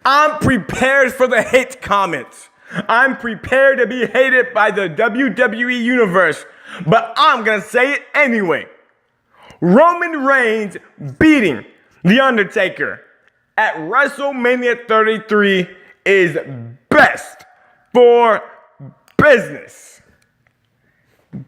I'm prepared for the hate comments. I'm prepared to be hated by the WWE Universe, but I'm going to say it anyway. Roman Reigns beating The Undertaker at WrestleMania 33 is best for business.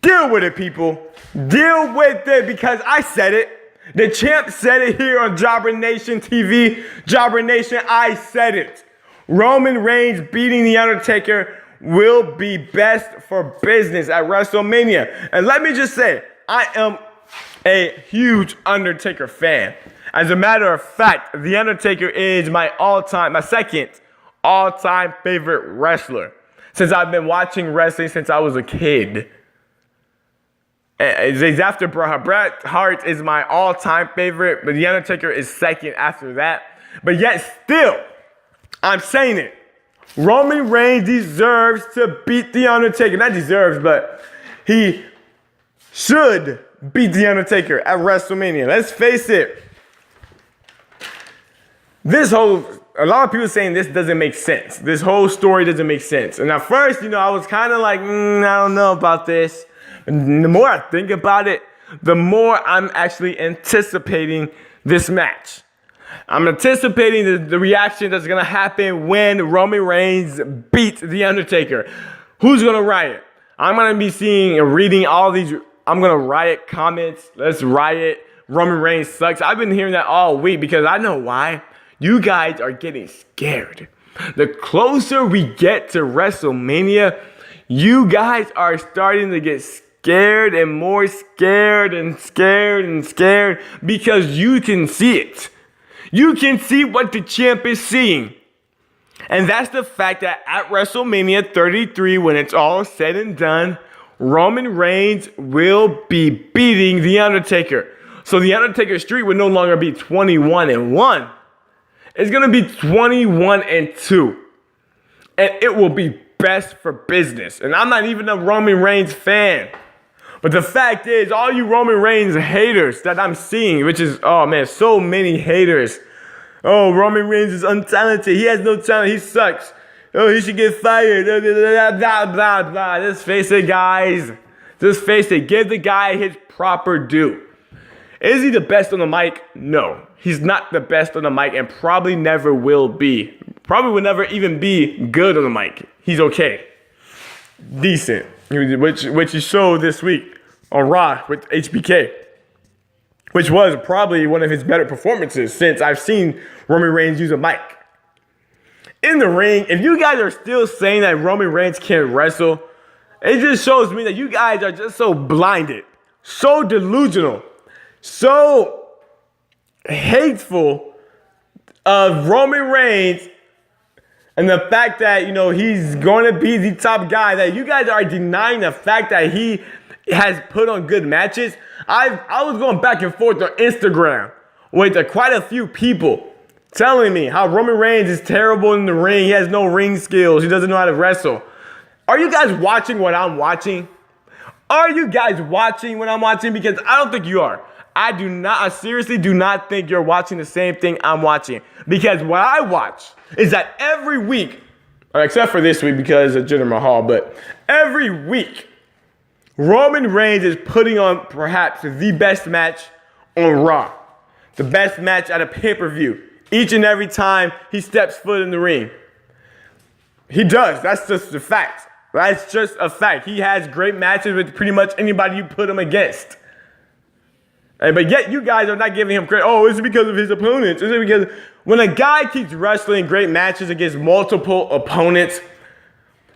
Deal with it, people. Deal with it, because I said it. The champ said it here on JobberNationTV. JobberNation, I said it. Roman Reigns beating The Undertaker will be best for business at WrestleMania. And let me just say, I am a huge Undertaker fan. As a matter of fact, The Undertaker is my second all-time favorite wrestler. Since I've been watching wrestling since I was a kid. It's after Bret Hart is my all-time favorite, but The Undertaker is second after that. But yet still, I'm saying it. Roman Reigns deserves to beat The Undertaker. Not deserves, but he should beat The Undertaker at WrestleMania. Let's face it. A lot of people saying this doesn't make sense. This whole story doesn't make sense. And at first, I was kind of like, I don't know about this. And the more I think about it, the more I'm actually anticipating this match. I'm anticipating the reaction that's going to happen when Roman Reigns beats The Undertaker. Who's going to riot? I'm going to be seeing and reading all these. I'm going to riot comments. Let's riot. Roman Reigns sucks. I've been hearing that all week because I know why. You guys are getting scared. The closer we get to WrestleMania, you guys are starting to get scared and more scared and scared and scared because you can see it. You can see what the champ is seeing. And that's the fact that at WrestleMania 33, when it's all said and done, Roman Reigns will be beating The Undertaker. So The Undertaker's streak would no longer be 21-1. It's going to be 21-2. And it will be best for business. And I'm not even a Roman Reigns fan. But the fact is, all you Roman Reigns haters that I'm seeing, which is, oh man, so many haters. Oh, Roman Reigns is untalented. He has no talent. He sucks. Oh, he should get fired. Blah, blah, blah, blah. Just face it, guys. Just face it. Give the guy his proper due. Is he the best on the mic? No. He's not the best on the mic and probably never will be. Probably will never even be good on the mic. He's okay. Decent. Which he showed this week on Raw with HBK. Which was probably one of his better performances since I've seen Roman Reigns use a mic. In the ring, if you guys are still saying that Roman Reigns can't wrestle, it just shows me that you guys are just so blinded, so delusional, so hateful of Roman Reigns and the fact that, he's going to be the top guy, that you guys are denying the fact that he has put on good matches. I was going back and forth on Instagram with quite a few people telling me how Roman Reigns is terrible in the ring. He has no ring skills. He doesn't know how to wrestle. Are you guys watching what I'm watching? Are you guys watching what I'm watching? Because I don't think you are. I seriously do not think you're watching the same thing I'm watching. Because what I watch is that every week, except for this week because of Jinder Mahal, but every week, Roman Reigns is putting on perhaps the best match on Raw. The best match at a pay-per-view. Each and every time he steps foot in the ring. He does. That's just a fact. That's just a fact. He has great matches with pretty much anybody you put him against. But yet you guys are not giving him credit. Oh, is it because of his opponents? Is it because when a guy keeps wrestling great matches against multiple opponents,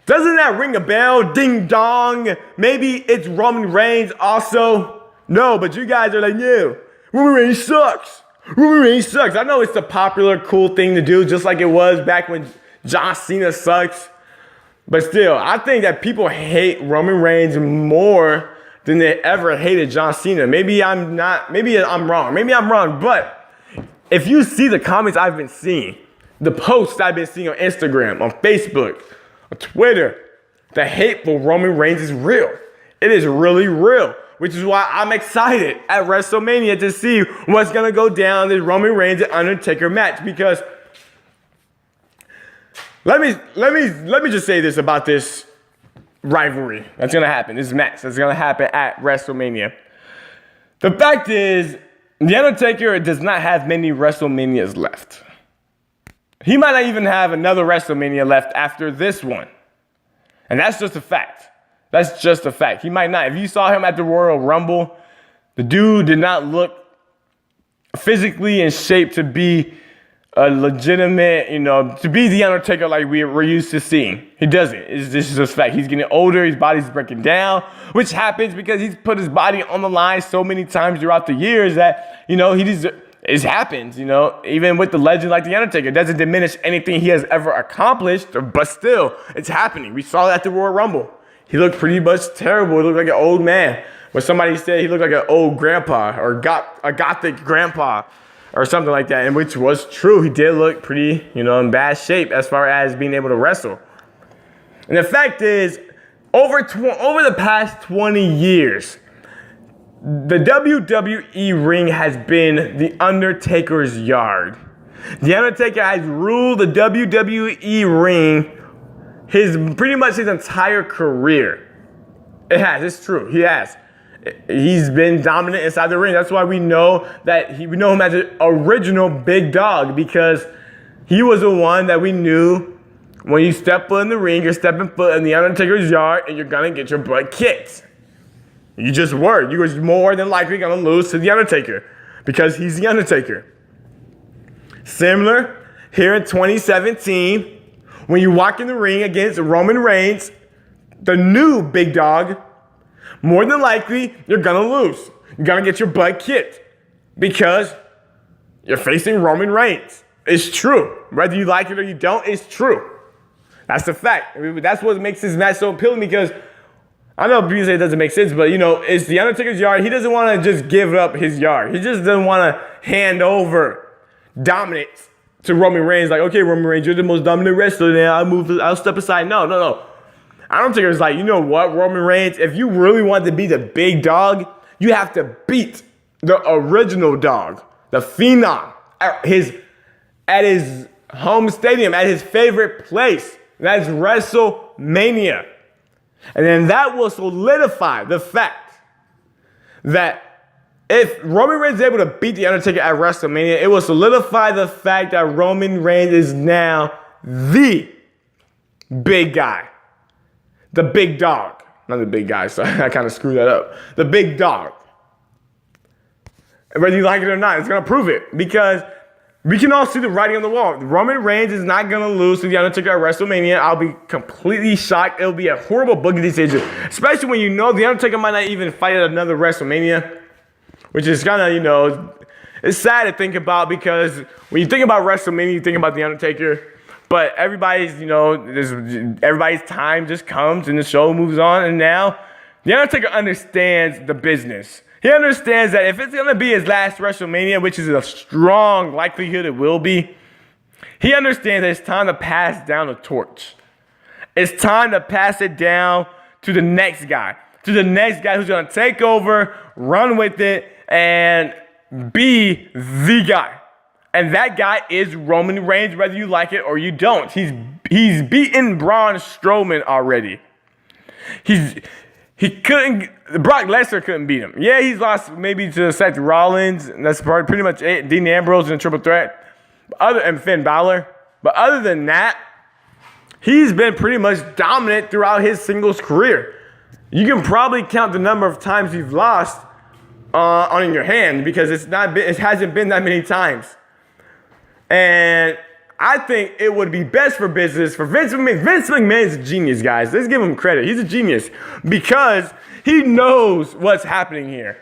doesn't that ring a bell? Ding dong. Maybe it's Roman Reigns also. No, but you guys are like, yeah, Roman Reigns sucks. Roman Reigns sucks. I know it's the popular, cool thing to do, just like it was back when John Cena sucks. But still, I think that people hate Roman Reigns more than they ever hated John Cena. Maybe I'm wrong. But if you see the comments I've been seeing, the posts I've been seeing on Instagram, on Facebook, on Twitter, the hate for Roman Reigns is real. It is really real, which is why I'm excited at WrestleMania to see what's going to go down in this Roman Reigns and Undertaker match, because let me just say this about this rivalry that's gonna happen. This match that's gonna happen at WrestleMania. The fact is, The Undertaker does not have many WrestleManias left. He might not even have another WrestleMania left after this one. And that's just a fact. That's just a fact. He might not. If you saw him at the Royal Rumble, the dude did not look physically in shape to be a legitimate, to be The Undertaker like we're used to seeing. He doesn't. It's just a fact. He's getting older. His body's breaking down, which happens because he's put his body on the line so many times throughout the years that, it happens, even with the legend like The Undertaker. It doesn't diminish anything he has ever accomplished, but still, it's happening. We saw that at the Royal Rumble. He looked pretty much terrible. He looked like an old man. When somebody said he looked like an old grandpa or a gothic grandpa or something like that, and which was true. He did look pretty, in bad shape as far as being able to wrestle. And the fact is, over the past 20 years, the WWE ring has been The Undertaker's yard. The Undertaker has ruled the WWE ring pretty much his entire career. It has. It's true. He has. He's been dominant inside the ring. That's why we know we know him as the original big dog, because he was the one that we knew when you step foot in the ring, you're stepping foot in The Undertaker's yard, and you're gonna get your butt kicked. You just were. You was more than likely gonna lose to The Undertaker because he's The Undertaker. Similar here in 2017, when you walk in the ring against Roman Reigns, the new big dog, more than likely, you're gonna lose. You're gonna get your butt kicked because you're facing Roman Reigns. It's true. Whether you like it or you don't, it's true. That's the fact. That's what makes this match so appealing, because I know people say it doesn't make sense, but it's The Undertaker's yard. He doesn't want to just give up his yard. He just doesn't want to hand over dominance to Roman Reigns. Like, okay, Roman Reigns, you're the most dominant wrestler now. I'll step aside. No. Undertaker's like, you know what, Roman Reigns, if you really want to be the big dog, you have to beat the original dog, the Phenom, at his home stadium, at his favorite place. That's WrestleMania. And then that will solidify the fact that if Roman Reigns is able to beat The Undertaker at WrestleMania, it will solidify the fact that Roman Reigns is now the big guy. The big dog. Not the big guy, so I kind of screwed that up. The big dog. Whether you like it or not, it's going to prove it, because we can all see the writing on the wall. Roman Reigns is not going to lose to The Undertaker at WrestleMania. I'll be completely shocked. It'll be a horrible booking decision, especially when The Undertaker might not even fight at another WrestleMania, which is kind of, it's sad to think about, because when you think about WrestleMania, you think about The Undertaker, but everybody's time just comes and the show moves on, and now The Undertaker understands the business. He understands that if it's going to be his last WrestleMania, which is a strong likelihood it will be, he understands that it's time to pass down the torch. It's time to pass it down to the next guy. To the next guy who's going to take over, run with it, and be the guy. And that guy is Roman Reigns, whether you like it or you don't. He's beaten Braun Strowman already. Brock Lesnar couldn't beat him. Yeah, he's lost maybe to Seth Rollins, and that's pretty much it. Dean Ambrose in a triple threat, and Finn Balor. But other than that, he's been pretty much dominant throughout his singles career. You can probably count the number of times you've lost on your hand, because it hasn't been that many times. And I think it would be best for business for Vince McMahon. Vince McMahon is a genius, guys. Let's give him credit. He's a genius because he knows what's happening here.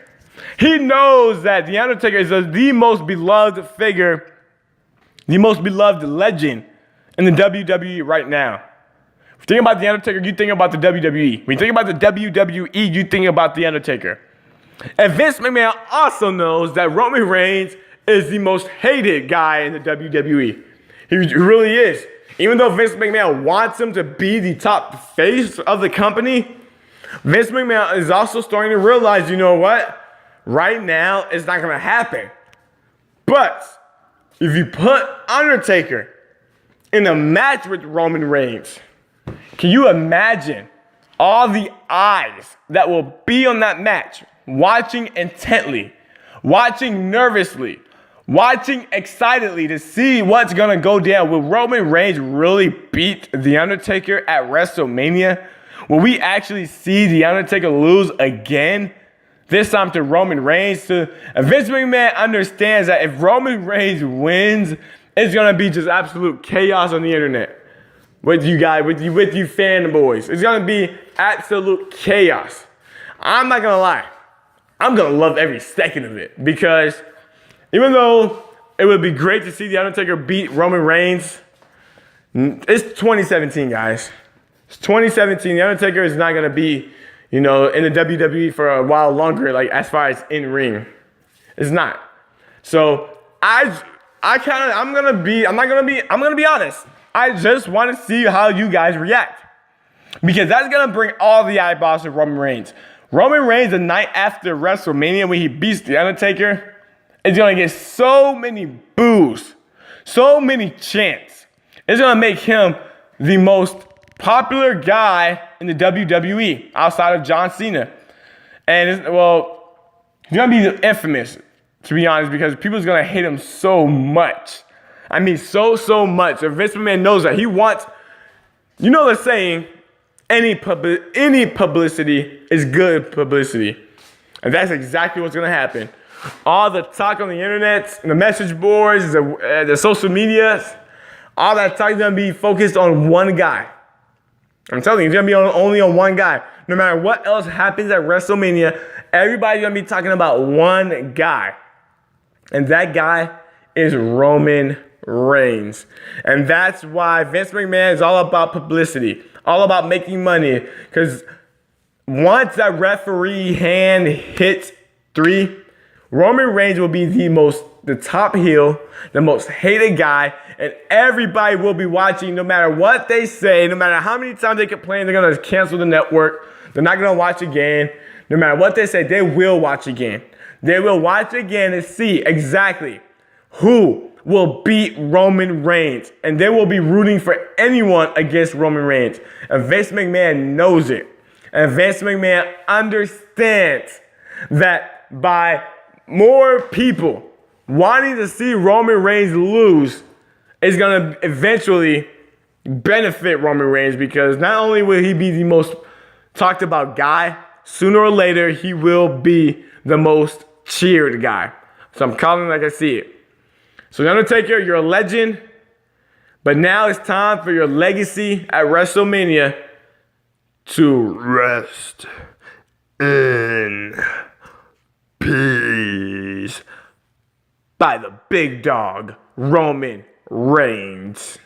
He knows that The Undertaker is the most beloved figure, the most beloved legend in the WWE right now. If you think about The Undertaker, you think about the WWE. When you think about the WWE, you think about The Undertaker. And Vince McMahon also knows that Roman Reigns is the most hated guy in the WWE. He really is. Even though Vince McMahon wants him to be the top face of the company, Vince McMahon is also starting to realize, you know what? Right now, it's not going to happen. But if you put Undertaker in a match with Roman Reigns. Can you imagine all the eyes that will be on that match, watching intently, watching nervously, watching excitedly to see what's gonna go down? Will Roman Reigns really beat The Undertaker at WrestleMania? Will we actually see The Undertaker lose again? This time to Roman Reigns. And Vince McMahon understands that if Roman Reigns wins, it's gonna be just absolute chaos on the internet. With you guys, with you fanboys. It's gonna be absolute chaos. I'm not gonna lie. I'm gonna love every second of it, because even though it would be great to see The Undertaker beat Roman Reigns, it's 2017, guys. It's 2017. The Undertaker is not gonna be, in the WWE for a while longer, like as far as in ring. It's not. So I'm gonna be honest. I just want to see how you guys react, because that's gonna bring all the eyeballs to Roman Reigns. Roman Reigns, the night after WrestleMania, when he beats The Undertaker, is gonna get so many boos, so many chants. It's gonna make him the most popular guy in the WWE outside of John Cena. And he's gonna be infamous, to be honest, because people's gonna hate him so much. I mean, so much. And Vince McMahon knows that. He wants, the saying, any publicity is good publicity. And that's exactly what's gonna happen. All the talk on the internet, the message boards, the social media, all that talk is gonna be focused on one guy. I'm telling you, it's gonna be only on one guy. No matter what else happens at WrestleMania, everybody's gonna be talking about one guy. And that guy is Roman Reigns. And that's why Vince McMahon is all about publicity, all about making money. Because once that referee hand hits 3, Roman Reigns will be the top heel, the most hated guy, and everybody will be watching no matter what they say, no matter how many times they complain, they're gonna cancel the network, they're not gonna watch again. No matter what they say, they will watch again. They will watch again and see exactly who will beat Roman Reigns, and they will be rooting for anyone against Roman Reigns. And Vince McMahon knows it. And Vince McMahon understands that by more people wanting to see Roman Reigns lose is going to eventually benefit Roman Reigns, because not only will he be the most talked about guy, sooner or later he will be the most cheered guy. So I'm calling it like I see it. So The Undertaker, you're a legend, but now it's time for your legacy at WrestleMania to rest in peace by the big dog, Roman Reigns.